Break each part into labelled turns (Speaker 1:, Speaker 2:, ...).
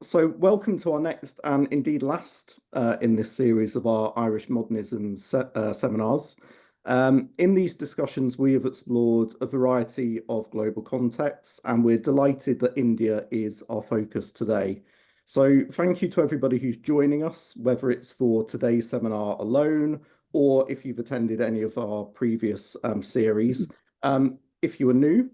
Speaker 1: So welcome to our next and indeed last in this series of our Irish Modernism seminars. In these discussions, we have explored a variety of global contexts, and we're delighted that India is our focus today. So thank you to everybody who's joining us, whether it's for today's seminar alone, or if you've attended any of our previous series. If you are new,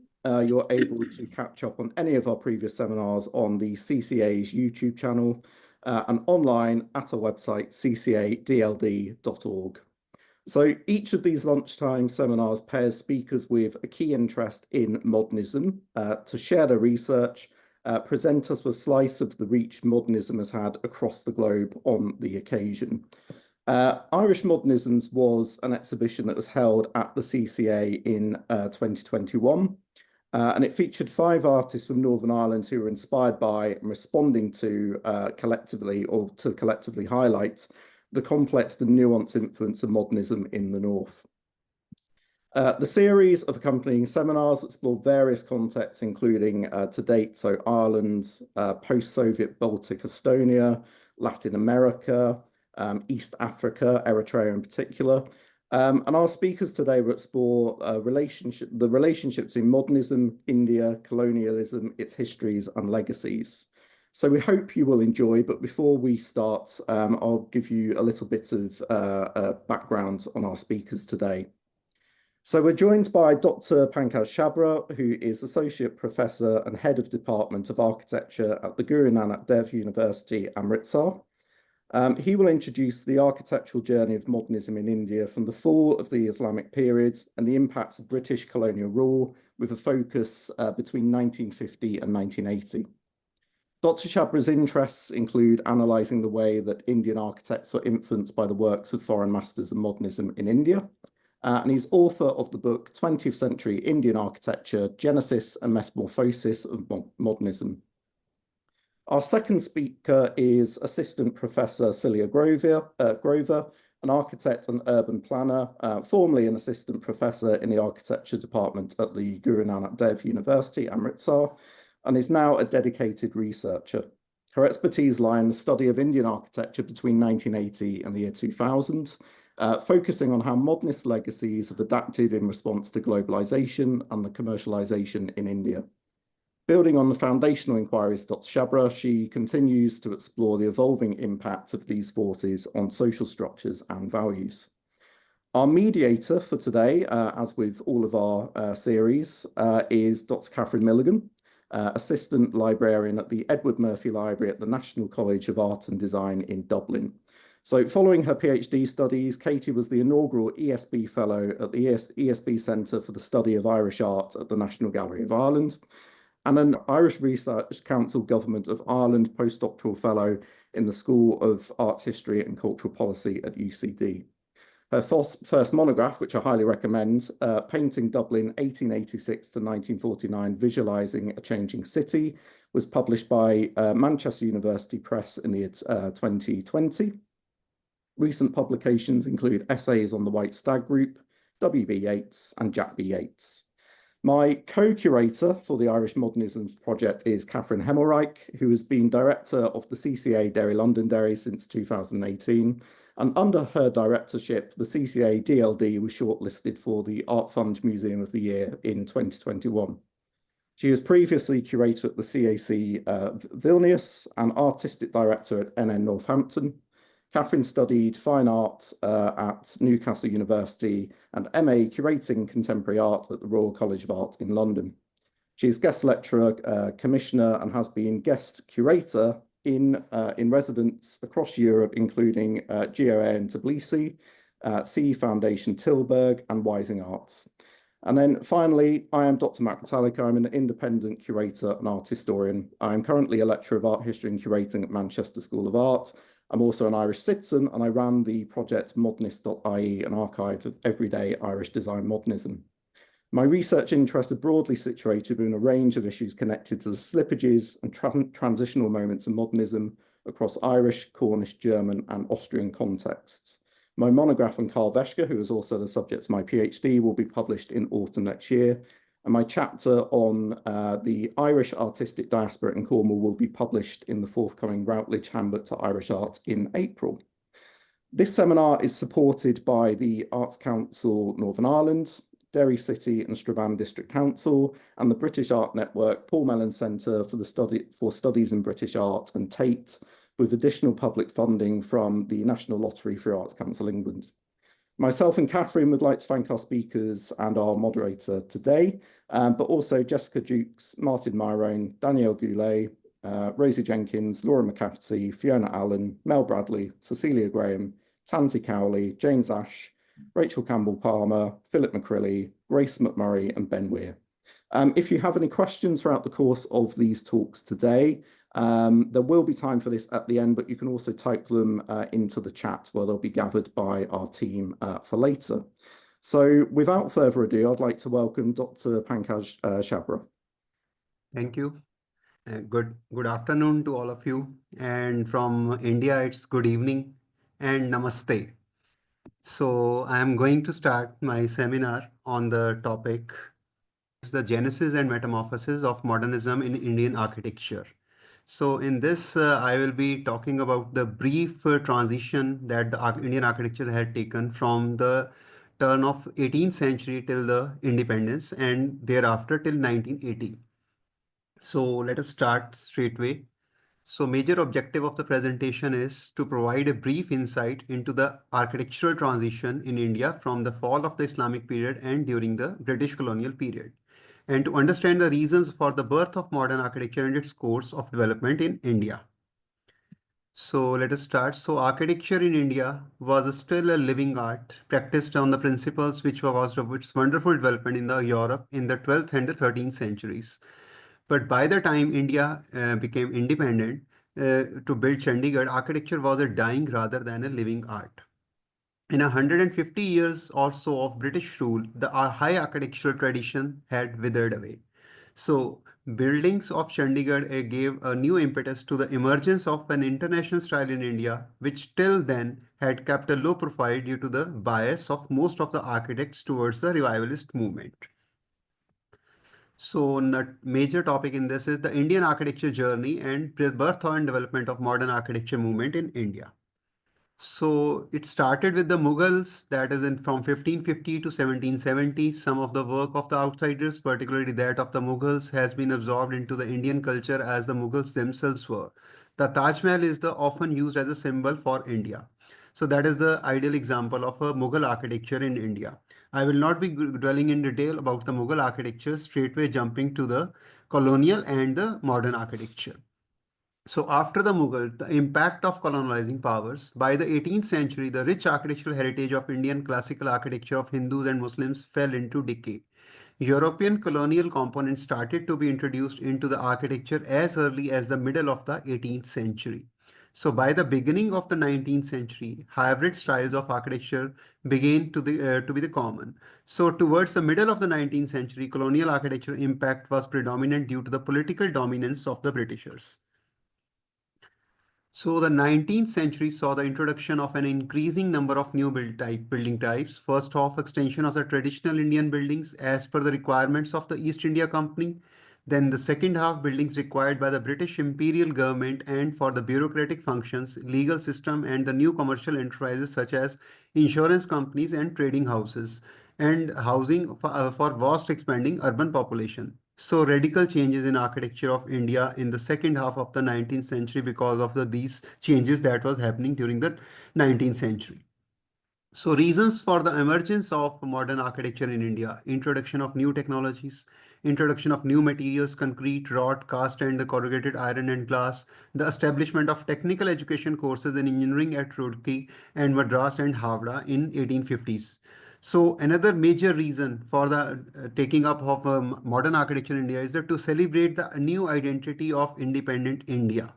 Speaker 1: you're able to catch up on any of our previous seminars on the CCA's YouTube channel and online at our website, ccadld.org. So each of these lunchtime seminars pairs speakers with a key interest in modernism to share their research, present us with a slice of the reach modernism has had across the globe on the occasion. Irish Modernisms was an exhibition that was held at the CCA in 2021. And it featured 5 artists from Northern Ireland who were inspired by and responding to collectively highlight the complex and nuanced influence of modernism in the North. The series of accompanying seminars explored various contexts, including to date, so Ireland, post-Soviet Baltic Estonia, Latin America, East Africa, Eritrea in particular. And our speakers today will explore the relationships in modernism, India, colonialism, its histories and legacies. So we hope you will enjoy, but before we start, I'll give you a little bit of background on our speakers today. So we're joined by Dr. Pankaj Chhabra, who is Associate Professor and Head of Department of Architecture at the Guru Nanak Dev University, Amritsar. He will introduce the architectural journey of modernism in India from the fall of the Islamic period and the impacts of British colonial rule, with a focus between 1950 and 1980. Dr. Chhabra's interests include analysing the way that Indian architects were influenced by the works of foreign masters of modernism in India. And he's author of the book 20th Century Indian Architecture, Genesis and Metamorphosis of Modernism. Our second speaker is Assistant Professor Silia Grover, an architect and urban planner, formerly an assistant professor in the architecture department at the Guru Nanak Dev University, Amritsar, and is now a dedicated researcher. Her expertise lie in the study of Indian architecture between 1980 and the year 2000, focusing on how modernist legacies have adapted in response to globalization and the commercialization in India. Building on the foundational inquiries of Dr. Chhabra, she continues to explore the evolving impact of these forces on social structures and values. Our mediator for today, as with all of our series, is Dr. Catherine Milligan, Assistant Librarian at the Edward Murphy Library at the National College of Art and Design in Dublin. So following her PhD studies, Katie was the inaugural ESB Fellow at the ESB Centre for the Study of Irish Art at the National Gallery of Ireland, and an Irish Research Council Government of Ireland postdoctoral fellow in the School of Art History and Cultural Policy at UCD. Her first monograph, which I highly recommend, Painting Dublin 1886 to 1949, Visualising a Changing City, was published by Manchester University Press in the year 2020. Recent publications include essays on the White Stag Group, W.B. Yeats and Jack B. Yeats. My co-curator for the Irish Modernisms project is Catherine Hemelryk, who has been director of the CCA Derry Londonderry since 2018. And under her directorship, the CCA DLD was shortlisted for the Art Fund Museum of the Year in 2021. She was previously curator at the CAC Vilnius and artistic director at NN Northampton. Catherine studied fine art at Newcastle University and MA curating contemporary art at the Royal College of Art in London. She is guest lecturer, commissioner, and has been guest curator in residence across Europe, including GOA in Tbilisi, CE Foundation Tilburg, and Wising Arts. And then finally, I am Dr. Matt Retallick. I'm an independent curator and art historian. I'm currently a lecturer of art history and curating at Manchester School of Art. I'm also an Irish citizen, and I ran the project modernist.ie, an archive of everyday Irish design modernism. My research interests are broadly situated within a range of issues connected to the slippages and transitional moments of modernism across Irish, Cornish, German, and Austrian contexts. My monograph on Karl Veschke, who is also the subject of my PhD, will be published in autumn next year, And my chapter on the Irish artistic diaspora in Cornwall will be published in the forthcoming Routledge Handbook to Irish Art in April. This seminar is supported by the Arts Council Northern Ireland, Derry City and Strabane District Council, and the British Art Network, Paul Mellon Centre for Studies in British Art, and Tate, with additional public funding from the National Lottery for Arts Council England. Myself and Catherine would like to thank our speakers and our moderator today, but also Jessica Jukes, Martin Myrone, Danielle Goulet, Rosie Jenkins, Laura McCafferty, Fiona Allen, Mel Bradley, Cecilia Graham, Tansy Cowley, James Ash, Rachel Campbell-Palmer, Philip McCrilly, Grace McMurray, and Ben Weir. If you have any questions throughout the course of these talks today, there will be time for this at the end, but you can also type them into the chat where they'll be gathered by our team for later. So without further ado, I'd like to welcome Dr. Pankaj Chhabra.
Speaker 2: Thank you. Good afternoon to all of you. And from India, it's good evening and namaste. So I'm going to start my seminar on the topic, the genesis and metamorphosis of modernism in Indian architecture. So in this, I will be talking about the brief transition that the Indian architecture had taken from the turn of 18th century till the independence and thereafter till 1980. So let us start straightway. So major objective of the presentation is to provide a brief insight into the architectural transition in India from the fall of the Islamic period and during the British colonial period, and to understand the reasons for the birth of modern architecture and its course of development in India. So let us start. So architecture in India was still a living art practiced on the principles which was of its wonderful development in the Europe in the 12th and the 13th centuries. But by the time India became independent, to build Chandigarh, architecture was a dying rather than a living art. In 150 years or so of British rule, the high architectural tradition had withered away. So buildings of Chandigarh gave a new impetus to the emergence of an international style in India, which till then had kept a low profile due to the bias of most of the architects towards the revivalist movement. So the major topic in this is the Indian architecture journey and birth and development of modern architecture movement in India. So it started with the Mughals, that is from 1550 to 1770. Some of the work of the outsiders, particularly that of the Mughals, has been absorbed into the Indian culture as the Mughals themselves were. The Taj Mahal is often used as a symbol for India. So that is the ideal example of a Mughal architecture in India. I will not be dwelling in detail about the Mughal architecture, straightway jumping to the colonial and the modern architecture. So after the Mughal, the impact of colonizing powers, by the 18th century, the rich architectural heritage of Indian classical architecture of Hindus and Muslims fell into decay. European colonial components started to be introduced into the architecture as early as the middle of the 18th century. So by the beginning of the 19th century, hybrid styles of architecture began to be the common. So towards the middle of the 19th century, colonial architecture impact was predominant due to the political dominance of the Britishers. So the 19th century saw the introduction of an increasing number of new building types. First off, extension of the traditional Indian buildings as per the requirements of the East India Company. Then the second half, buildings required by the British imperial government and for the bureaucratic functions, legal system, and the new commercial enterprises such as insurance companies and trading houses, and housing for vast expanding urban population. So radical changes in architecture of India in the second half of the 19th century because of these changes that was happening during the 19th century. So reasons for the emergence of modern architecture in India: introduction of new technologies, introduction of new materials, concrete, wrought, cast and corrugated iron and glass, the establishment of technical education courses in engineering at Roorkee and Madras and Havda in 1850s. So another major reason for the taking up of modern architecture in India is that to celebrate the new identity of independent India.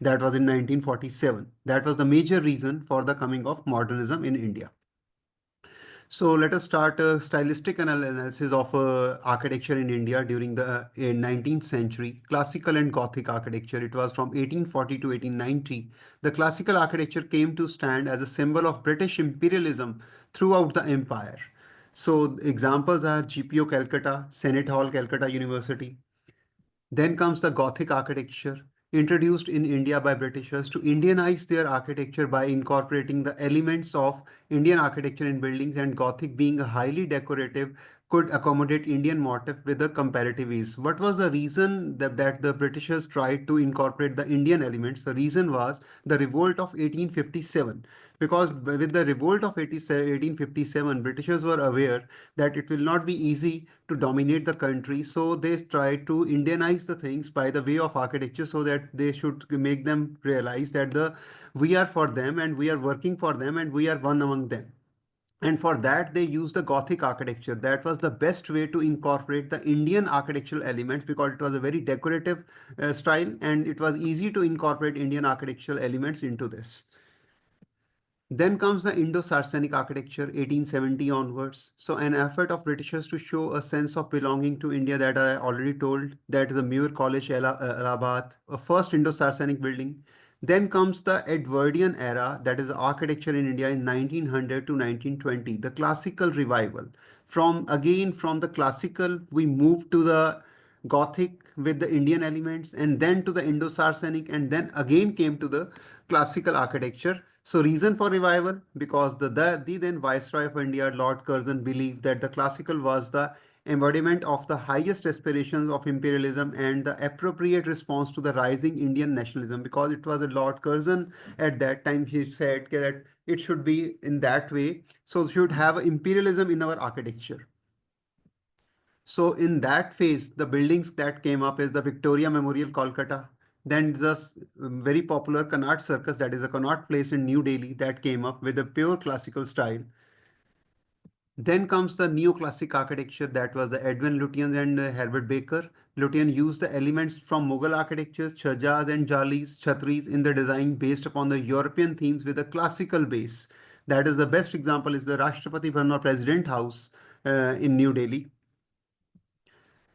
Speaker 2: That was in 1947. That was the major reason for the coming of modernism in India. So let us start a stylistic analysis of architecture in India during the 19th century. Classical and Gothic architecture. It was from 1840 to 1890. The classical architecture came to stand as a symbol of British imperialism throughout the empire. So examples are GPO Calcutta, Senate Hall, Calcutta University. Then comes the Gothic architecture, introduced in India by Britishers to Indianize their architecture by incorporating the elements of Indian architecture in buildings, and Gothic being a highly decorative could accommodate Indian motif with a comparative ease. What was the reason that the Britishers tried to incorporate the Indian elements? The reason was the revolt of 1857. Because with the revolt of 1857, Britishers were aware that it will not be easy to dominate the country. So they tried to Indianize the things by the way of architecture, so that they should make them realize that we are for them and we are working for them and we are one among them. And for that, they used the Gothic architecture. That was the best way to incorporate the Indian architectural elements, because it was a very decorative style, and it was easy to incorporate Indian architectural elements into this. Then comes the Indo-Saracenic architecture, 1870 onwards. So an effort of Britishers to show a sense of belonging to India, that I already told, that is the Muir College, Allahabad, a first Indo-Saracenic building. Then comes the Edwardian era, that is architecture in India in 1900 to 1920, the classical revival. From the classical, we move to the Gothic with the Indian elements, and then to the Indo-Saracenic, and then again came to the classical architecture. So reason for revival, because the then Viceroy of India, Lord Curzon, believed that the classical was the embodiment of the highest aspirations of imperialism and the appropriate response to the rising Indian nationalism. Because it was a Lord Curzon at that time, he said that it should be in that way. So should have imperialism in our architecture. So in that phase, the buildings that came up is the Victoria Memorial, Kolkata. Then the very popular Connaught Circus, that is a Connaught Place in New Delhi, that came up with a pure classical style. Then comes the neoclassic architecture, that was the Edwin Lutyens and Herbert Baker. Lutyens used the elements from Mughal architectures, chhajas and jalis, chhatris in the design based upon the European themes with a classical base. That is the best example is the Rashtrapati Bhavan or President House in New Delhi.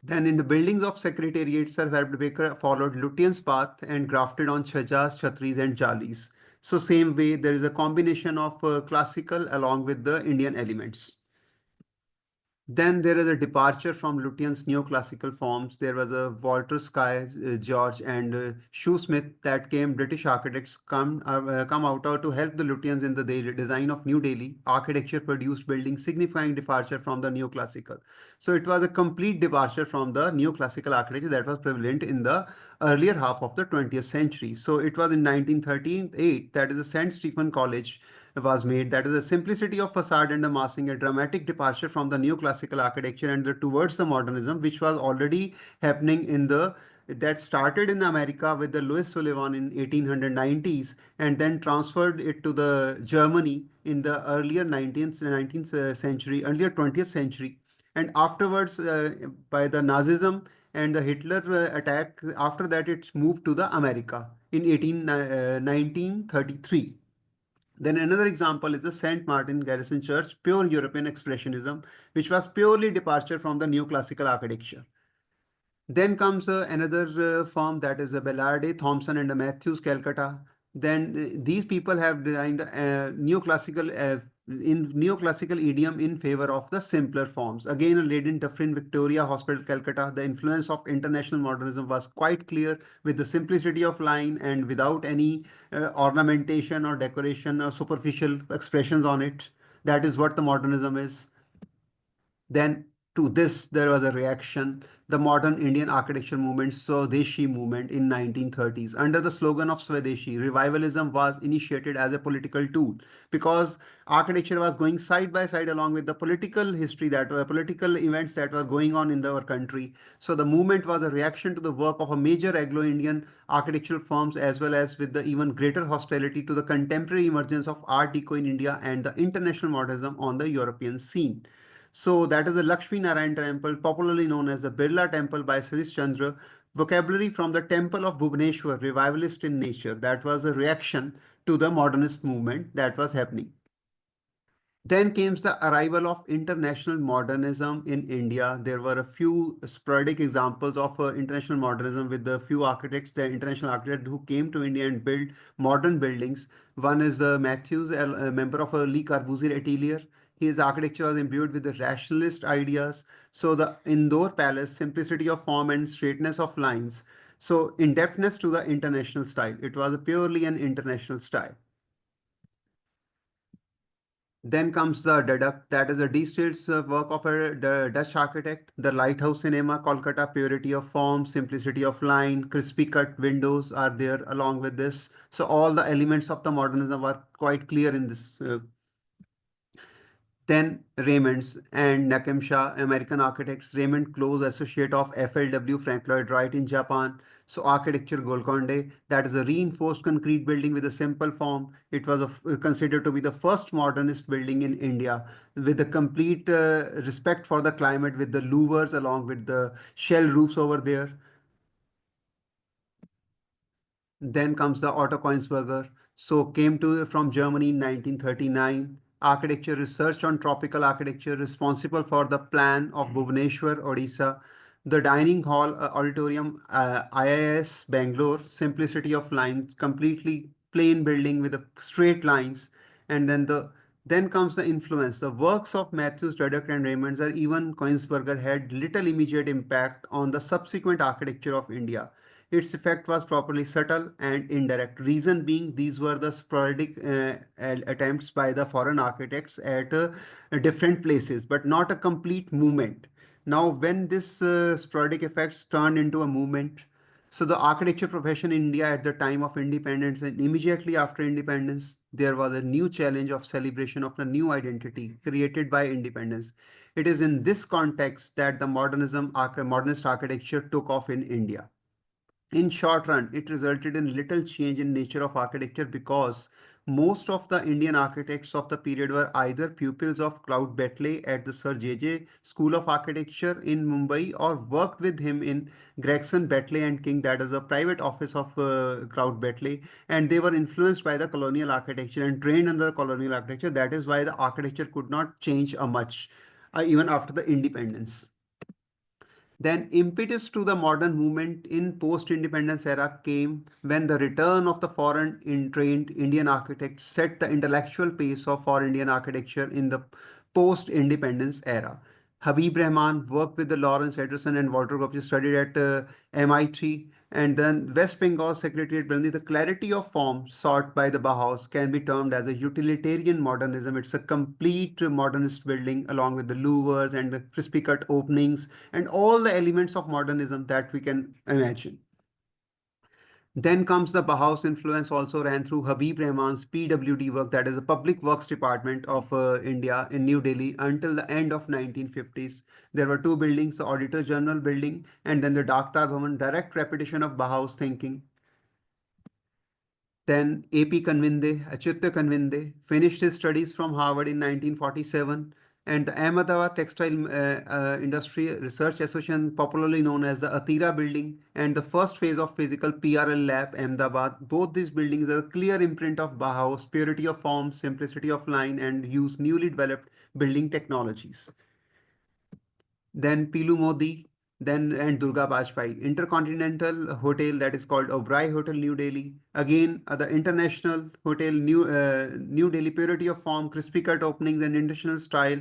Speaker 2: Then in the buildings of Secretariat, Sir Herbert Baker followed Lutyens' path and grafted on chhajas, chhatris and jalis. So same way, there is a combination of classical along with the Indian elements. Then there is a departure from Lutyens' neoclassical forms. There was a Walter Skye, George, and Shoesmith that came. British architects come out to help the Lutyens in the design of New Delhi. Architecture produced buildings signifying departure from the neoclassical. So it was a complete departure from the neoclassical architecture that was prevalent in the earlier half of the 20th century. So it was in 1938 that is the St. Stephen College was made. That is the simplicity of facade and the massing, a dramatic departure from the neoclassical architecture and towards the modernism, which was already happening that started in America with the Louis Sullivan in 1890s and then transferred it to the Germany in the earlier 19th century, earlier 20th century, and afterwards by the Nazism and the Hitler attack. After that, it moved to the America in 1933. Then another example is the St. Martin Garrison Church, pure European expressionism, which was purely departure from the neoclassical architecture. Then comes another firm, that is Bellarde, Thompson and Matthews, Calcutta. Then these people have designed neoclassical idiom in favor of the simpler forms. Again, a Leyden Dufferin Victoria Hospital, Calcutta, the influence of international modernism was quite clear with the simplicity of line and without any ornamentation or decoration or superficial expressions on it. That is what the modernism is. Then to this, there was a reaction. The modern Indian architecture movement, Swadeshi movement in 1930s. Under the slogan of Swadeshi, revivalism was initiated as a political tool because architecture was going side by side along with the political history that were political events that were going on in our country. So the movement was a reaction to the work of a major Anglo-Indian architectural firms as well as with the even greater hostility to the contemporary emergence of Art Deco in India and the international modernism on the European scene. So that is the Lakshmi Narayan temple, popularly known as the Birla temple by Srish Chandra. Vocabulary from the temple of Bhubaneswar, revivalist in nature. That was a reaction to the modernist movement that was happening. Then came the arrival of international modernism in India. There were a few sporadic examples of international modernism with the few architects, the international architects who came to India and built modern buildings. One is Matthews, a member of Le Corbusier atelier. His architecture was imbued with the rationalist ideas. So the Indore Palace, simplicity of form and straightness of lines. So in-depthness to the international style. It was purely an international style. Then comes the Deduct, that is a distilled work of a Dutch architect. The Lighthouse Cinema, Kolkata, purity of form, simplicity of line, crispy cut windows are there along with this. So all the elements of the modernism are quite clear in this. Then Raymond's and Nakemsha, American architects, Raymond close associate of FLW, Frank Lloyd Wright in Japan. So architecture Golconde, that is a reinforced concrete building with a simple form. It was considered to be the first modernist building in India with a complete respect for the climate with the louvers along with the shell roofs over there. Then comes the Otto Koenigsberger. So came to from Germany in 1939. Architecture research on tropical architecture, responsible for the plan of Bhubaneswar, Odisha. The dining hall auditorium, IIS Bangalore, simplicity of lines, completely plain building with straight lines. And then comes the influence. The works of Matthews, Ruddock, and Raymonds, or even Koenigsberger, had little immediate impact on the subsequent architecture of India. Its effect was properly subtle and indirect. Reason being, these were the sporadic attempts by the foreign architects at different places, but not a complete movement. Now, when this sporadic effects turned into a movement, so the architecture profession in India at the time of independence and immediately after independence, there was a new challenge of celebration of a new identity created by independence. It is in this context that the modernist architecture took off in India. In short run, it resulted in little change in nature of architecture because most of the Indian architects of the period were either pupils of Claude Betley at the Sir J.J. School of Architecture in Mumbai or worked with him in Gregson, Betley and King, that is a private office of Claude Betley, and they were influenced by the colonial architecture and trained under the colonial architecture. That is why the architecture could not change much even after the independence. Then impetus to the modern movement in post-independence era came when the return of the foreign trained Indian architects set the intellectual pace of for Indian architecture in the post-independence era. Habib Rahman worked with the Lawrence Ederson and Walter Gropius, studied at MIT, and then West Bengal Secretariat building. The clarity of form sought by the Bauhaus can be termed as a utilitarian modernism. It's a complete modernist building along with the louvers and the crispy cut openings and all the elements of modernism that we can imagine. Then comes the Bauhaus influence also ran through Habib Rahman's PWD work, that is the Public Works Department of India in New Delhi until the end of 1950s. There were two buildings, the Auditor General building and then the Daktar Bhavan, direct repetition of Bauhaus thinking. Then AP Kanvinde, Achyuta Kanvinde, finished his studies from Harvard in 1947, and the Ahmedabad Textile Industry Research Association, popularly known as the Atira building, and the first phase of physical PRL lab, Ahmedabad. Both these buildings are a clear imprint of Bauhaus, purity of form, simplicity of line, and use newly developed building technologies. Then Pilu Modi, then and Durga Bajpai. Intercontinental Hotel, that is called Oberoi Hotel, New Delhi. Again, the International Hotel, New Delhi, purity of form, crispy cut openings and international style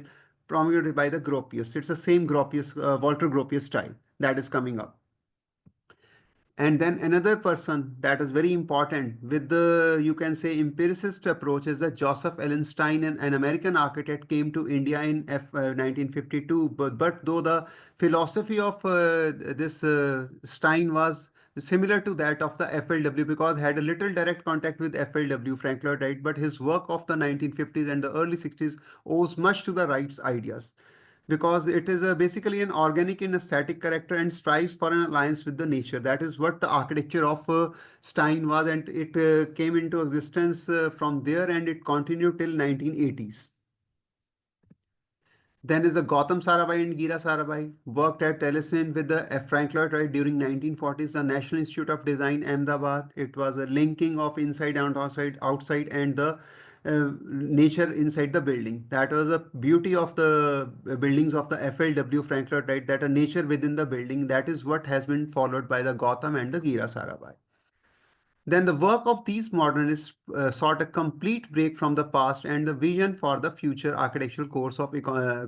Speaker 2: promulgated by the Gropius. It's the same Gropius, Walter Gropius style that is coming up. And then another person that is very important with the, you can say, empiricist approach is that Joseph Ellenstein, an American architect, came to India in 1952. But though the philosophy of this Stein was similar to that of the FLW because had a little direct contact with FLW, Frank Lloyd Wright, but his work of the 1950s and the early 60s owes much to the Wright's ideas because it is basically an organic in a static character and strives for an alliance with the nature. That is what the architecture of Stein was, and it came into existence from there and it continued till 1980s. Then is the Gautam Sarabhai and Gira Sarabhai, worked at Ellison with the Frank Lloyd Wright during 1940s, the National Institute of Design, Ahmedabad. It was a linking of inside and outside and the nature inside the building. That was a beauty of the buildings of the FLW Frank Lloyd Wright, that a nature within the building. That is what has been followed by the Gautam and the Gira Sarabhai. Then the work of these modernists sought a complete break from the past and the vision for the future architectural course of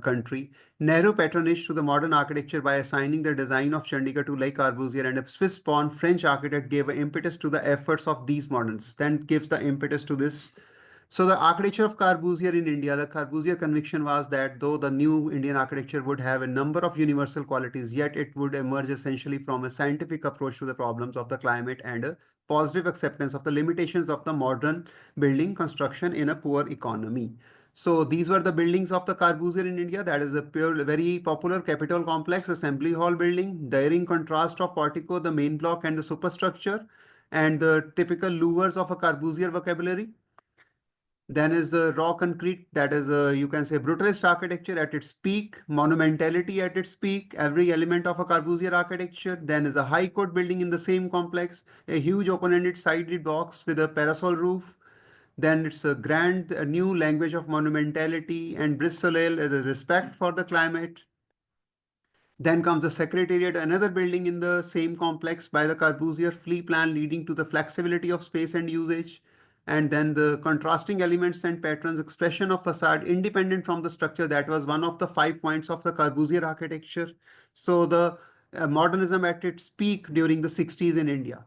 Speaker 2: country. Nehru patronage to the modern architecture by assigning the design of Chandigarh to Le Corbusier, and a Swiss-born French architect gave an impetus to the efforts of these modernists. Then gives the impetus to this. So the architecture of Corbusier in India, the Corbusier conviction was that though the new Indian architecture would have a number of universal qualities, yet it would emerge essentially from a scientific approach to the problems of the climate and a positive acceptance of the limitations of the modern building construction in a poor economy. So these were the buildings of the Corbusier in India. That is a pure, very popular Capitol complex, assembly hall building, daring contrast of portico, the main block and the superstructure, and the typical louvers of a Corbusier vocabulary. Then is the raw concrete, that is you can say brutalist architecture at its peak, monumentality at its peak, every element of a Corbusier architecture. Then is a high court building in the same complex, a huge open-ended sided box with a parasol roof. Then it's a grand new language of monumentality and bris soleil, the respect for the climate. Then comes the Secretariat, another building in the same complex by the Corbusier flea plan leading to the flexibility of space and usage. And then the contrasting elements and patterns, expression of facade independent from the structure. That was one of the 5 points of the Corbusier architecture. So the modernism at its peak during the 60s in India.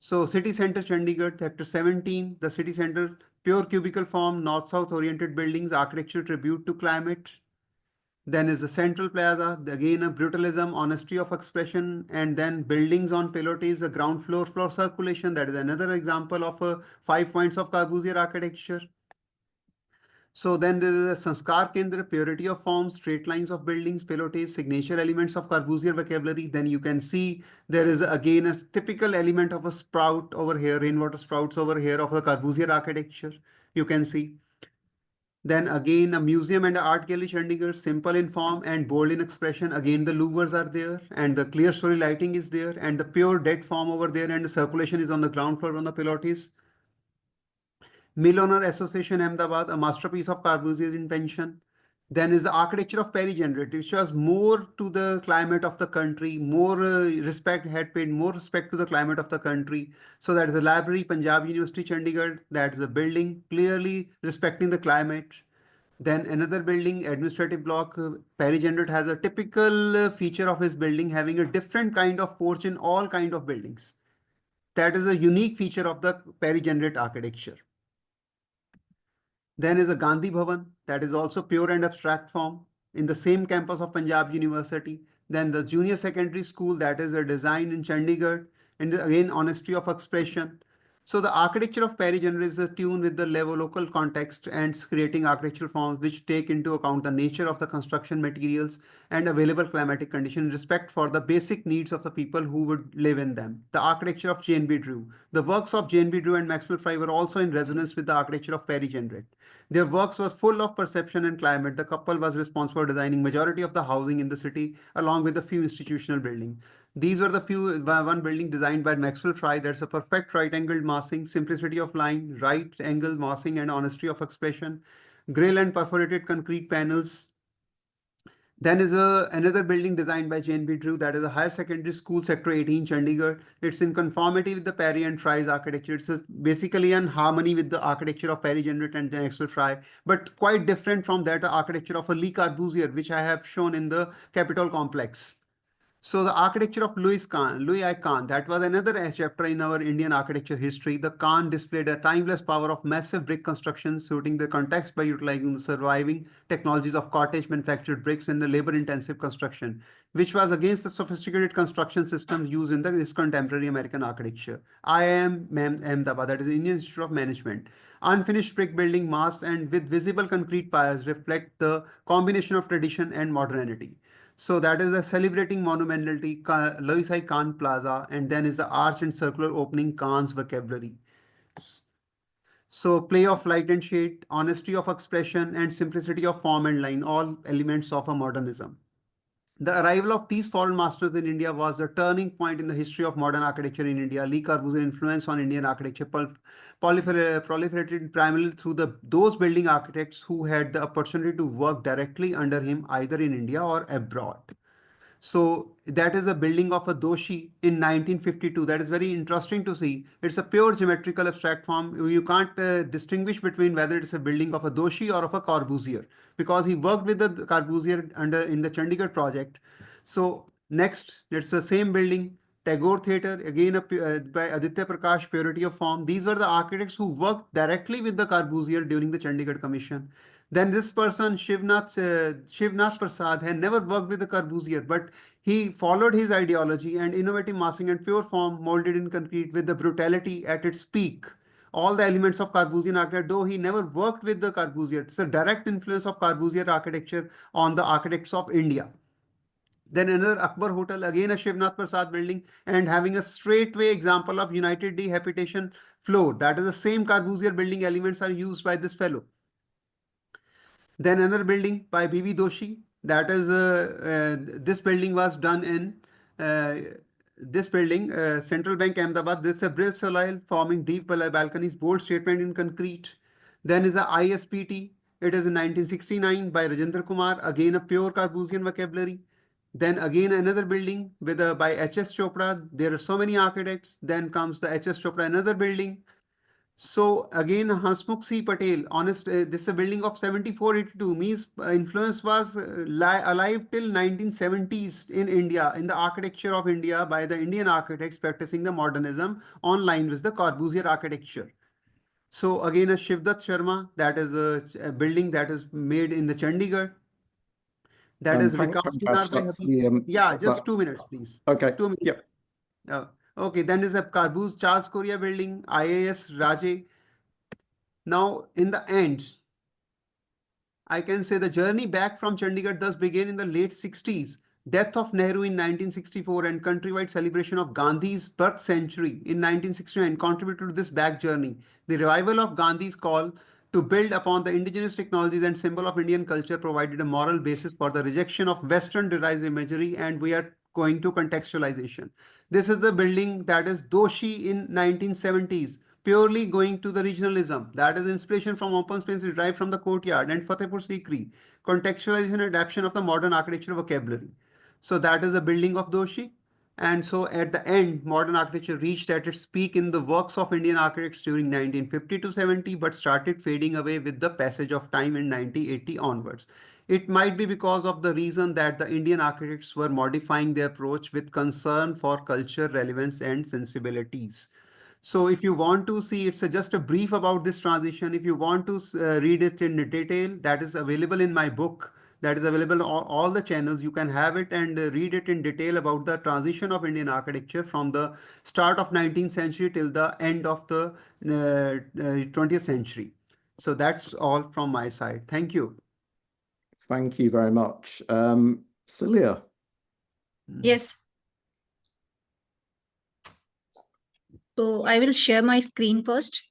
Speaker 2: So city center Chandigarh, chapter 17, the city center, pure cubicle form, north-south oriented buildings, architecture tribute to climate. Then is the Central Plaza, again a brutalism, honesty of expression, and then buildings on pilotis, a ground floor circulation. That is another example of 5 points of Corbusier architecture. So then there is a Sanskar Kendra, purity of forms, straight lines of buildings, pilotis, signature elements of Corbusier vocabulary. Then you can see there is again a typical element of a sprout over here, rainwater sprouts over here of the Corbusier architecture. You can see. Then again, a museum and art gallery Chandigarh, simple in form and bold in expression. Again, the louvers are there and the clear story lighting is there and the pure dead form over there, and the circulation is on the ground floor on the pilotis. Mill Owner Association Ahmedabad, a masterpiece of Corbusier's invention. Then is the architecture of Perry Generate, which was more to the climate of the country, more respect, had paid more respect to the climate of the country. So that is the library, Punjab University, Chandigarh. That is a building clearly respecting the climate. Then another building, administrative block, Perry Generate has a typical feature of his building having a different kind of porch in all kind of buildings. That is a unique feature of the Perry Generate architecture. Then is a Gandhi Bhavan, that is also pure and abstract form in the same campus of Punjab University. Then the junior secondary school, that is a design in Chandigarh, and again honesty of expression. So the architecture of Perry Generate is attuned with the local context and creating architectural forms which take into account the nature of the construction materials and available climatic conditions, respect for the basic needs of the people who would live in them. The architecture of J.N.B. Drew. The works of J.N.B. Drew and Maxwell Fry were also in resonance with the architecture of Perry Generate. Their works were full of perception and climate. The couple was responsible for designing majority of the housing in the city along with a few institutional buildings. These were the one building designed by Maxwell Fry. That's a perfect right-angled massing, simplicity of line, right angle massing, and honesty of expression. Grill and perforated concrete panels. Then is another building designed by J.N.B. Drew, that is a higher secondary school, sector 18, Chandigarh. It's in conformity with the Perry and Fry's architecture. It's basically in harmony with the architecture of Perry Generate and Maxwell Fry, but quite different from that architecture of a Le Corbusier, which I have shown in the Capitol complex. So the architecture of Louis I. Kahn, that was another chapter in our Indian architecture history. The Kahn displayed a timeless power of massive brick construction, suiting the context by utilizing the surviving technologies of cottage manufactured bricks and the labor-intensive construction, which was against the sophisticated construction systems used in this contemporary American architecture. IIM Ahmedabad, that is the Indian Institute of Management. Unfinished brick building mass and with visible concrete piers reflect the combination of tradition and modernity. So that is the celebrating monumentality, Louis I. Kahn Plaza, and then is the arch and circular opening, Kahn's vocabulary. So play of light and shade, honesty of expression, and simplicity of form and line, all elements of a modernism. The arrival of these foreign masters in India was a turning point in the history of modern architecture in India. Le Corbusier's influence on Indian architecture proliferated primarily through those building architects who had the opportunity to work directly under him either in India or abroad. So that is a building of a doshi in 1952. That is very interesting to see. It's a pure geometrical abstract form. You can't distinguish between whether it's a building of a doshi or of a Corbusier, because he worked with the Corbusier in the Chandigarh project. So next, it's the same building, Tagore Theatre, again by Aditya Prakash, purity of form. These were the architects who worked directly with the Corbusier during the Chandigarh Commission. Then this person, Shivnath Prasad, had never worked with the Corbusier, but he followed his ideology and innovative massing and pure form molded in concrete with the brutality at its peak. All the elements of Corbusian architecture, though he never worked with the Corbusier. It's a direct influence of Corbusier architecture on the architects of India. Then another Akbar Hotel, again a Shivnath Prasad building, and having a straightway example of United Dehabitation floor. That is the same Corbusier building elements are used by this fellow. Then another building by B.V. Doshi. That is, this building was done in this building, Central Bank, Ahmedabad. This is a bridge soleil forming deep balconies, bold statement in concrete. Then is a ISPT. It is in 1969 by Rajendra Kumar. Again, a pure Corbusian vocabulary. Then again another building with by H.S. Chopra. There are so many architects. Then comes the H.S. Chopra, another building. So again, Hansmukh C. Patel, honest, this is a building of 7482, means influence was alive till 1970s in India, in the architecture of India by the Indian architects practicing the modernism on line with the Corbusier architecture. So again, a Shivdat Sharma, that is a building that is made in the Chandigarh. That is Vikas Minar by Habib. Yeah, just 2 minutes, please.
Speaker 1: Okay.
Speaker 2: 2 minutes.
Speaker 1: Yeah.
Speaker 2: Okay, then is a Carbus Charles Korea building, IAS Raje. Now, in the end, I can say the journey back from Chandigarh thus began in the late 60s. Death of Nehru in 1964 and countrywide celebration of Gandhi's birth century in 1969 contributed to this back journey. The revival of Gandhi's call to build upon the indigenous technologies and symbol of Indian culture provided a moral basis for the rejection of Western derived imagery, and we are going to contextualization. This is the building that is Doshi in 1970s, purely going to the regionalism. That is inspiration from open space derived from the courtyard and Fatehpur Sikri, contextualization and adaptation of the modern architecture vocabulary. So that is the building of Doshi. And so at the end, modern architecture reached at its peak in the works of Indian architects during 1950 to 70, but started fading away with the passage of time in 1980 onwards. It might be because of the reason that the Indian architects were modifying their approach with concern for culture, relevance, and sensibilities. So if you want to see, it's just a brief about this transition. If you want to read it in detail, that is available in my book. That is available on all the channels. You can have it and read it in detail about the transition of Indian architecture from the start of 19th century till the end of the 20th century. So that's all from my side. Thank you.
Speaker 1: Thank you very much. Silia.
Speaker 3: Yes. So I will share my screen first.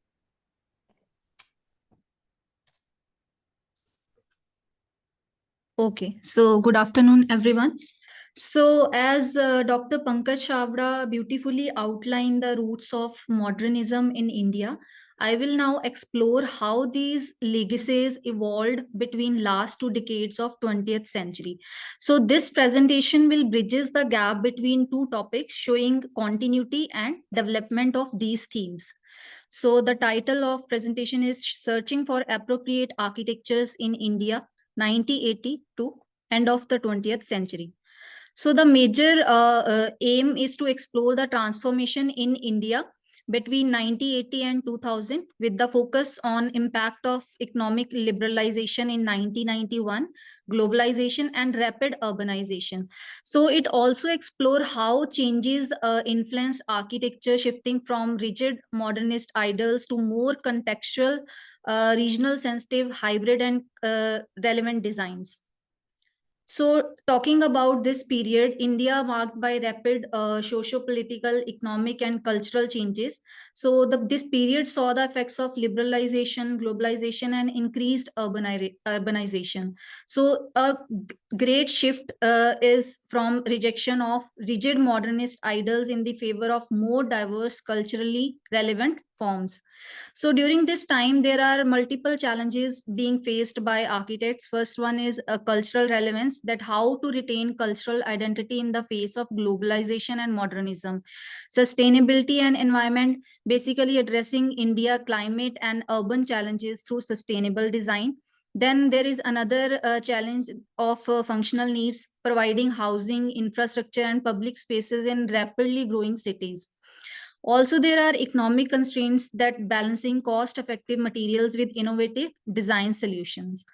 Speaker 3: Okay, so good afternoon, everyone. So as Dr. Pankaj Chhabra beautifully outlined the roots of modernism in India, I will now explore how these legacies evolved between last 2 decades of 20th century. So this presentation will bridges the gap between two topics, showing continuity and development of these themes. So the title of presentation is Searching for Appropriate Architectures in India, 1980 to end of the 20th century. So the major aim is to explore the transformation in India between 1980 and 2000, with the focus on impact of economic liberalization in 1991, globalization and rapid urbanization. So it also explore how changes influence architecture, shifting from rigid modernist ideals to more contextual, regional sensitive, hybrid and relevant designs. So, talking about this period, India marked by rapid socio-political, economic, and cultural changes. So, this period saw the effects of liberalization, globalization, and increased urbanization. So, a great shift is from rejection of rigid modernist ideals in the favor of more diverse, culturally relevant forms. So during this time, there are multiple challenges being faced by architects. First one is a cultural relevance, that how to retain cultural identity in the face of globalization and modernism. Sustainability and environment, basically addressing India climate and urban challenges through sustainable design. Then there is another challenge of functional needs, providing housing, infrastructure, and public spaces in rapidly growing cities. Also, there are economic constraints, that balancing cost effective materials with innovative design solutions.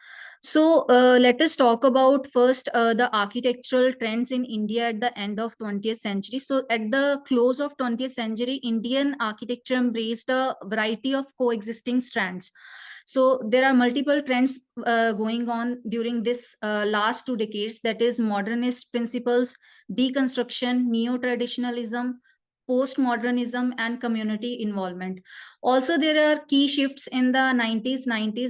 Speaker 3: So, let us talk about first the architectural trends in India at the end of 20th century. So, at the close of 20th century, Indian architecture embraced a variety of coexisting strands. So, there are multiple trends going on during this last 2 decades, that is, modernist principles, deconstruction, neo traditionalism, postmodernism, and community involvement. Also, there are key shifts in the 90s,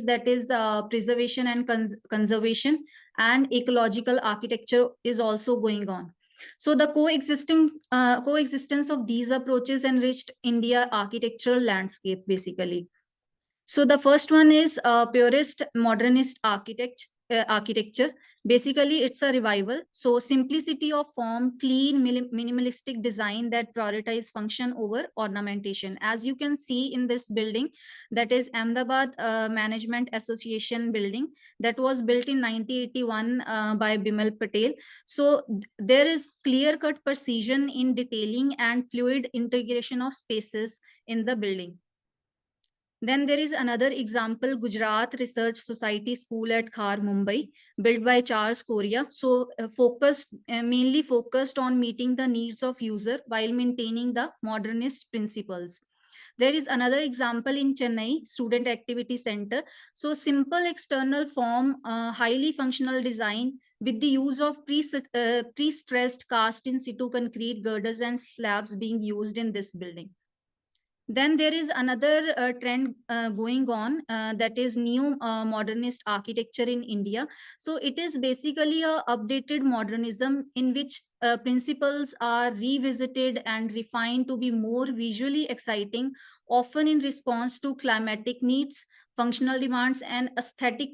Speaker 3: that is preservation and conservation, and ecological architecture is also going on. So the coexistence of these approaches enriched India architectural landscape basically. So the first one is purist modernist architecture. Basically, it's a revival. So simplicity of form, clean, minimalistic design that prioritize function over ornamentation. As you can see in this building, that is Ahmedabad Management Association building, that was built in 1981 by Bimal Patel. So there is clear-cut precision in detailing and fluid integration of spaces in the building. Then there is another example, Gujarat Research Society School at Khar, Mumbai, built by Charles Korea. So mainly focused on meeting the needs of user while maintaining the modernist principles. There is another example in Chennai, Student Activity Center. So simple external form, highly functional design with the use of pre-stressed cast in situ concrete girders and slabs being used in this building. Then there is another trend going on, that is new modernist architecture in India. So it is basically a updated modernism in which principles are revisited and refined to be more visually exciting, often in response to climatic needs, functional demands, and aesthetic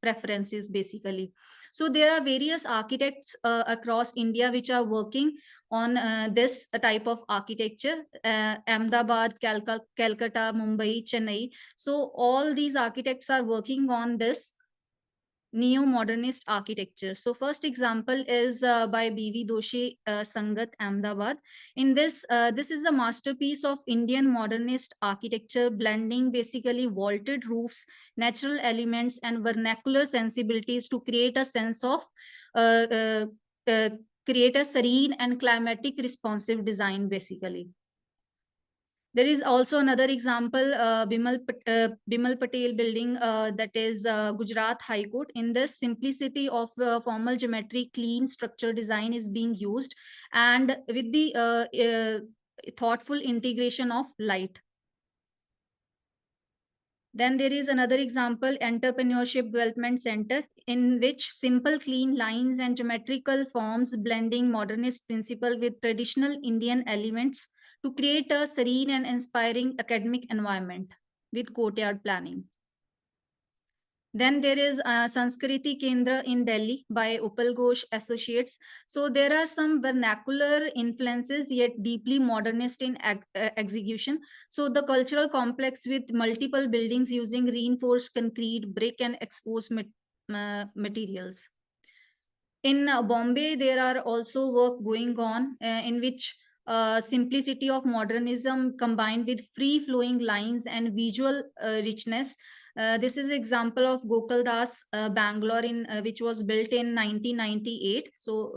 Speaker 3: preferences basically. So there are various architects across India which are working on this type of architecture, Ahmedabad, Calcutta, Mumbai, Chennai. So all these architects are working on this neo-modernist architecture. So first example is by B.V. Doshi, Sangat, Ahmedabad. In this is a masterpiece of Indian modernist architecture, blending basically vaulted roofs, natural elements, and vernacular sensibilities to create a sense of uh, uh, uh, create a serene and climatic responsive design basically. There is also another example, Bimal Patel building, that is Gujarat High Court. In this, simplicity of formal geometry, clean structure design is being used, and with the thoughtful integration of light. Then there is another example, Entrepreneurship Development Center, in which simple, clean lines and geometrical forms blending modernist principle with traditional Indian elements to create a serene and inspiring academic environment with courtyard planning. Then there is Sanskriti Kendra in Delhi by Upal Ghosh Associates. So there are some vernacular influences yet deeply modernist in execution. So the cultural complex with multiple buildings using reinforced concrete, brick, and exposed materials. In Bombay, there are also work going on in which simplicity of modernism combined with free flowing lines and visual richness. This is example of Gokul Das, Bangalore, in which was built in 1998. So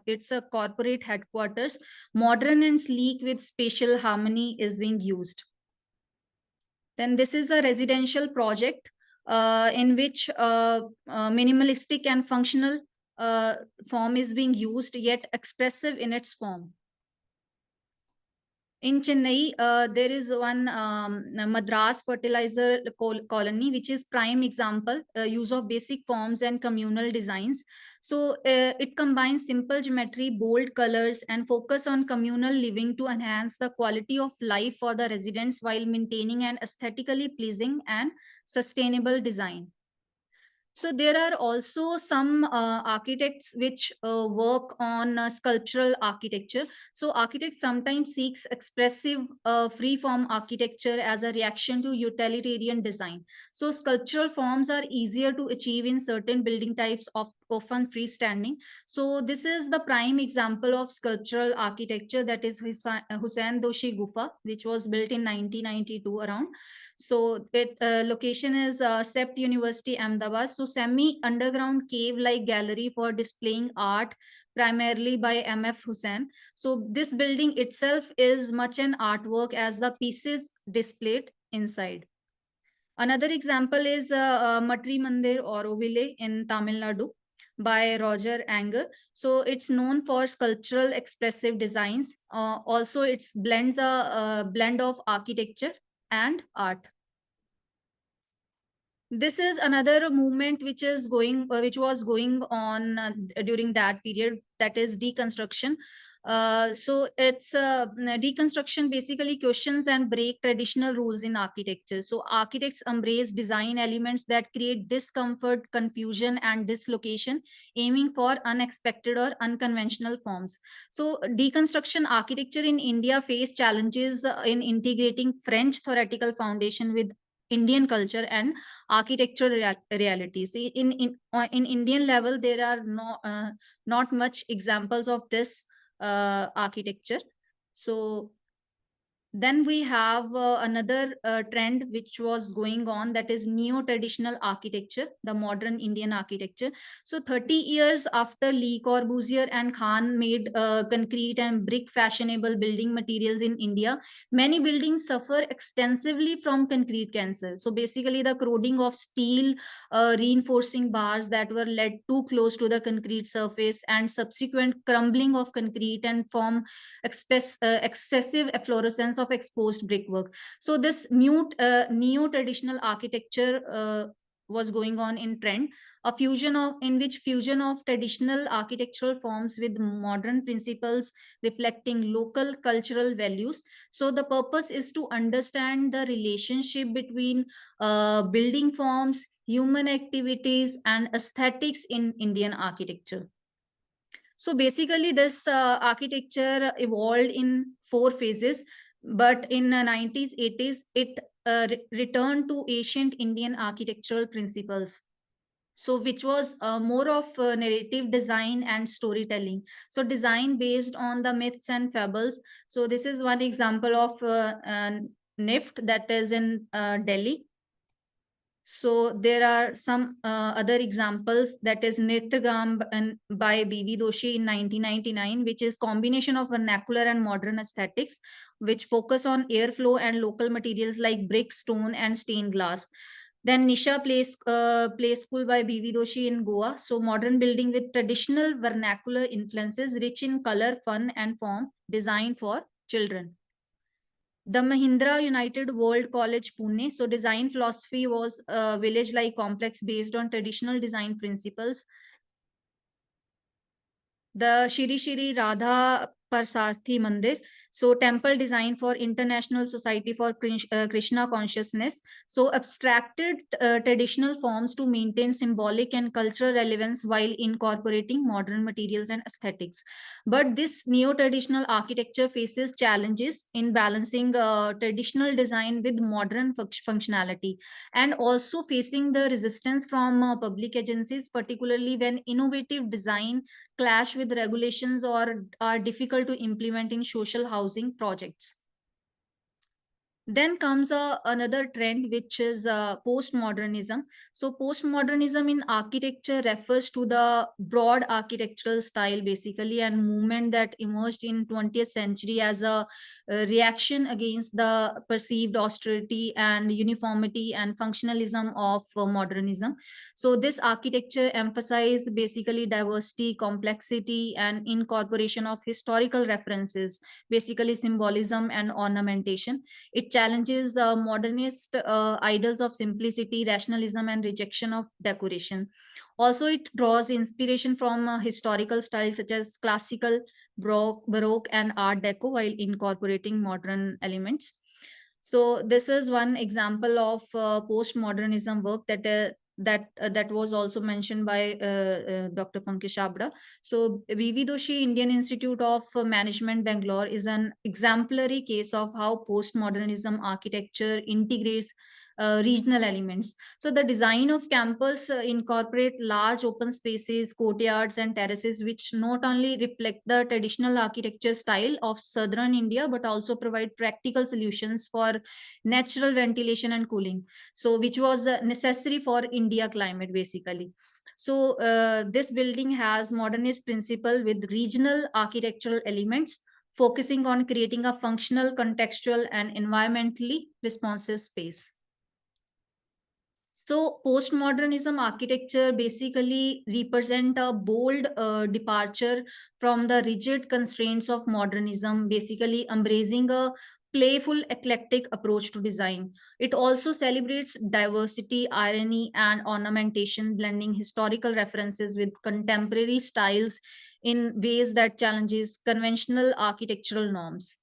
Speaker 3: it's a corporate headquarters, modern and sleek with spatial harmony is being used. Then this is a residential project in which minimalistic and functional form is being used, yet expressive in its form. In Chennai, there is one Madras fertilizer colony, which is prime example use of basic forms and communal designs. So it combines simple geometry, bold colors, and focus on communal living to enhance the quality of life for the residents while maintaining an aesthetically pleasing and sustainable design. So there are also some architects which work on sculptural architecture. So architects sometimes seeks expressive free-form architecture as a reaction to utilitarian design. So sculptural forms are easier to achieve in certain building types of often freestanding. So this is the prime example of sculptural architecture, that is Hussain Doshi Gufa, which was built in 1992 around. So it location is Sept University, Ahmedabad. So semi-underground cave-like gallery for displaying art, primarily by M.F. Hussain. So this building itself is much an artwork as the pieces displayed inside. Another example is Matri Mandir Auroville in Tamil Nadu by Roger Anger. So it's known for sculptural expressive designs. Also, it blends a blend of architecture and art. This is another movement which is which was going on during that period, that is deconstruction. So it's deconstruction basically questions and break traditional rules in architecture. So architects embrace design elements that create discomfort, confusion, and dislocation, aiming for unexpected or unconventional forms. So deconstruction architecture in India faced challenges in integrating French theoretical foundation with Indian culture and architectural realities. In Indian level, there are not much examples of this architecture. So then we have another trend which was going on, that is neo-traditional architecture, the modern Indian architecture. So 30 years after Le Corbusier and Khan made concrete and brick fashionable building materials in India, many buildings suffer extensively from concrete cancer. So basically the corroding of steel, reinforcing bars that were laid too close to the concrete surface, and subsequent crumbling of concrete and form excessive efflorescence of exposed brickwork. So this new neo-traditional architecture was going on in trend, a fusion of in which fusion of traditional architectural forms with modern principles reflecting local cultural values. So the purpose is to understand the relationship between building forms, human activities, and aesthetics in Indian architecture. So basically, this architecture evolved in four phases, but in the 90s, 80s, it returned to ancient Indian architectural principles. So which was more of narrative design and storytelling. So design based on the myths and fables. So this is one example of NIFT, that is in Delhi. So there are some other examples, that is Netragam by B.V. Doshi in 1999, which is combination of vernacular and modern aesthetics, which focus on airflow and local materials like brick, stone, and stained glass. Then Nisha Play School by B.V. Doshi in Goa. So modern building with traditional vernacular influences, rich in color, fun, and form, designed for children. The Mahindra United World College, Pune. So design philosophy was a village-like complex based on traditional design principles. The Shri Shri Radha Parsarthi Mandir. So temple design for International Society for Krishna Consciousness. So abstracted traditional forms to maintain symbolic and cultural relevance while incorporating modern materials and aesthetics. But this neo-traditional architecture faces challenges in balancing traditional design with modern functionality, and also facing the resistance from public agencies, particularly when innovative design clash with regulations or are difficult to implement in social housing projects. Then comes another trend, which is postmodernism. So postmodernism in architecture refers to the broad architectural style basically, and movement that emerged in 20th century as a reaction against the perceived austerity and uniformity and functionalism of modernism. So this architecture emphasized basically diversity, complexity, and incorporation of historical references, basically symbolism and ornamentation. It challenges modernist ideals of simplicity, rationalism, and rejection of decoration. Also, it draws inspiration from historical styles such as classical, Baroque, and Art Deco while incorporating modern elements. So, this is one example of postmodernism work that was also mentioned by Dr. Pankaj Chhabra. So, V.V. Doshi Indian Institute of Management, Bangalore, is an exemplary case of how postmodernism architecture integrates regional elements. So, the design of campus incorporate large open spaces, courtyards, and terraces, which not only reflect the traditional architecture style of southern India, but also provide practical solutions for natural ventilation and cooling. So, which was necessary for India climate basically. So this building has modernist principle with regional architectural elements, focusing on creating a functional, contextual, and environmentally responsive space. So postmodernism architecture basically represent a bold departure from the rigid constraints of modernism, basically embracing a playful, eclectic approach to design. It also celebrates diversity, irony, and ornamentation, blending historical references with contemporary styles in ways that challenges conventional architectural norms.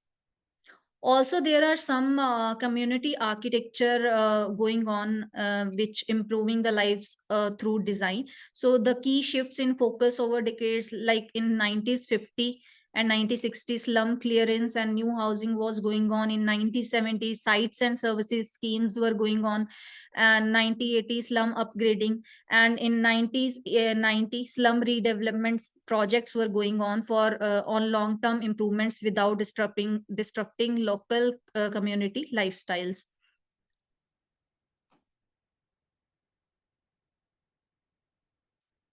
Speaker 3: Also, there are some community architecture going on, which improving the lives through design. So the key shifts in focus over decades, like in 90s 50 and 1960s, slum clearance and new housing was going on. In 1970s, sites and services schemes were going on, and 1980 slum upgrading, and in 90 slum redevelopment projects were going on for on long term improvements without disrupting local community lifestyles.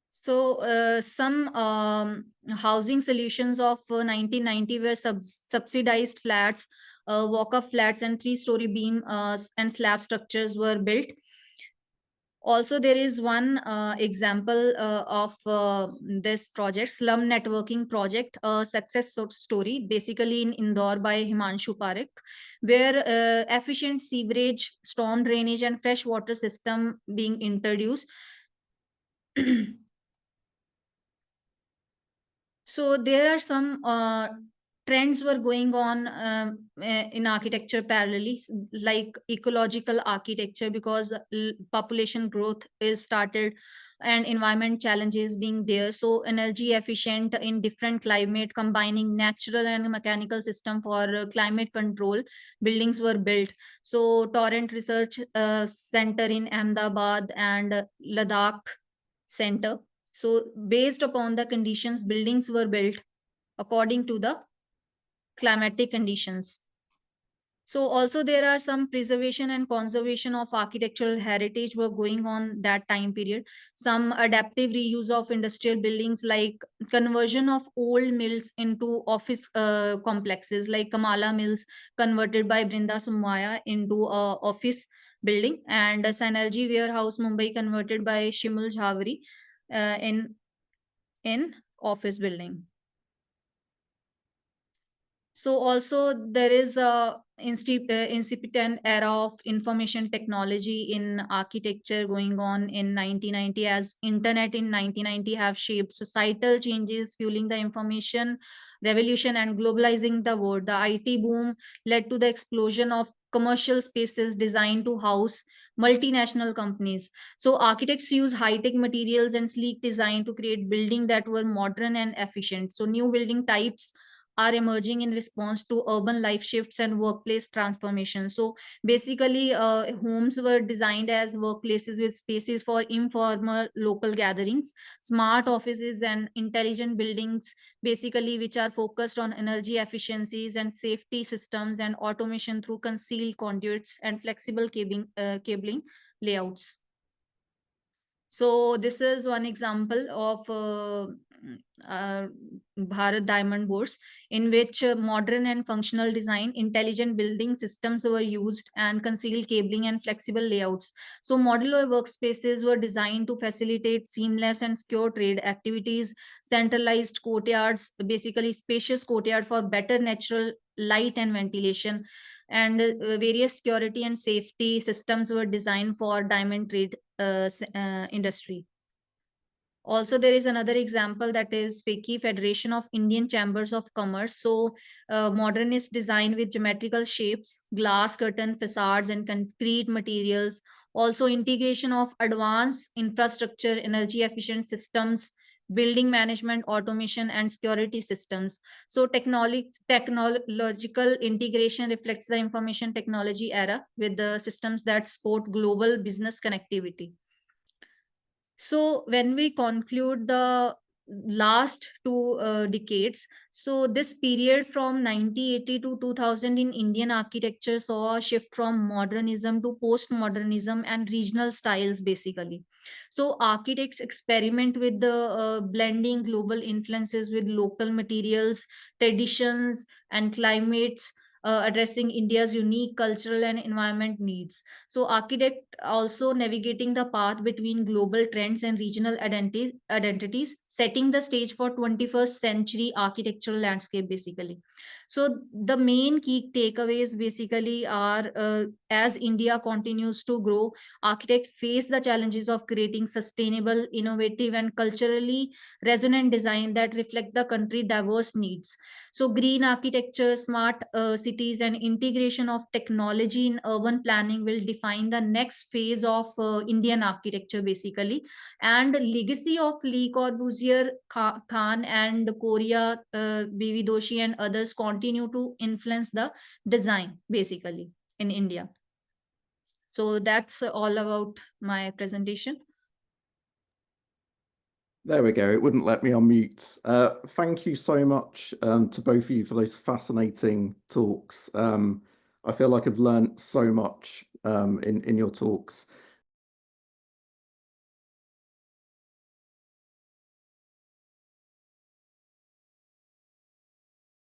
Speaker 3: So some housing solutions of 1990 were subsidized flats, walk-up flats, and three-story beam and slab structures were built. Also, there is one example of this project, slum networking project, a success story, basically in Indore by Himanshu Parekh, where efficient sewerage, storm drainage, and fresh water system being introduced. So there are some trends were going on in architecture parallelly, like ecological architecture, because population growth is started and environment challenges being there. So energy efficient in different climate, combining natural and mechanical system for climate control, buildings were built. So Torrent Research Center in Ahmedabad and Ladakh Center. So, based upon the conditions, buildings were built according to the climatic conditions. So, also there are some preservation and conservation of architectural heritage were going on that time period. Some adaptive reuse of industrial buildings, like conversion of old mills into office complexes, like Kamala Mills converted by Brinda Sumaya into a office building, and Synergy Warehouse Mumbai converted by Shimul Jhaveri in office building. So also there is a incipient era of information technology in architecture going on in 1990, as internet in 1990 have shaped societal changes, fueling the information revolution and globalizing the world. The IT boom led to the explosion of commercial spaces designed to house multinational companies. So architects use high-tech materials and sleek design to create buildings that were modern and efficient. So new building types are emerging in response to urban life shifts and workplace transformation. So basically, homes were designed as workplaces with spaces for informal local gatherings, smart offices, and intelligent buildings, basically, which are focused on energy efficiencies and safety systems and automation through concealed conduits and flexible cabling layouts. So this is one example of Bharat Diamond Bourse, in which modern and functional design, intelligent building systems were used, and concealed cabling and flexible layouts. So modular workspaces were designed to facilitate seamless and secure trade activities, centralized courtyards, basically spacious courtyard for better natural light and ventilation, and various security and safety systems were designed for diamond trade industry. Also, there is another example, that is FICCI, Federation of Indian Chambers of Commerce. So modernist design with geometrical shapes, glass curtain facades, and concrete materials. Also integration of advanced infrastructure, energy efficient systems, building management, automation, and security systems. So technological integration reflects the information technology era with the systems that support global business connectivity. So when we conclude the last two decades, so this period from 1980 to 2000 in Indian architecture saw a shift from modernism to postmodernism and regional styles, basically. So architects experiment with the blending global influences with local materials, traditions, and climates, addressing India's unique cultural and environment needs. So architect also navigating the path between global trends and regional identities, setting the stage for 21st century architectural landscape, basically. So the main key takeaways basically are, as India continues to grow, architects face the challenges of creating sustainable, innovative, and culturally resonant design that reflect the country's diverse needs. So green architecture, smart cities, and integration of technology in urban planning will define the next phase of Indian architecture, basically. And legacy of Le Corbusier, Khan, and Korea, B.V. Doshi, and others continue to influence the design, basically, in India. So that's all about my presentation.
Speaker 1: There we go. It wouldn't let me unmute. Thank you so much to both of you for those fascinating talks. I feel like I've learned so much in your talks.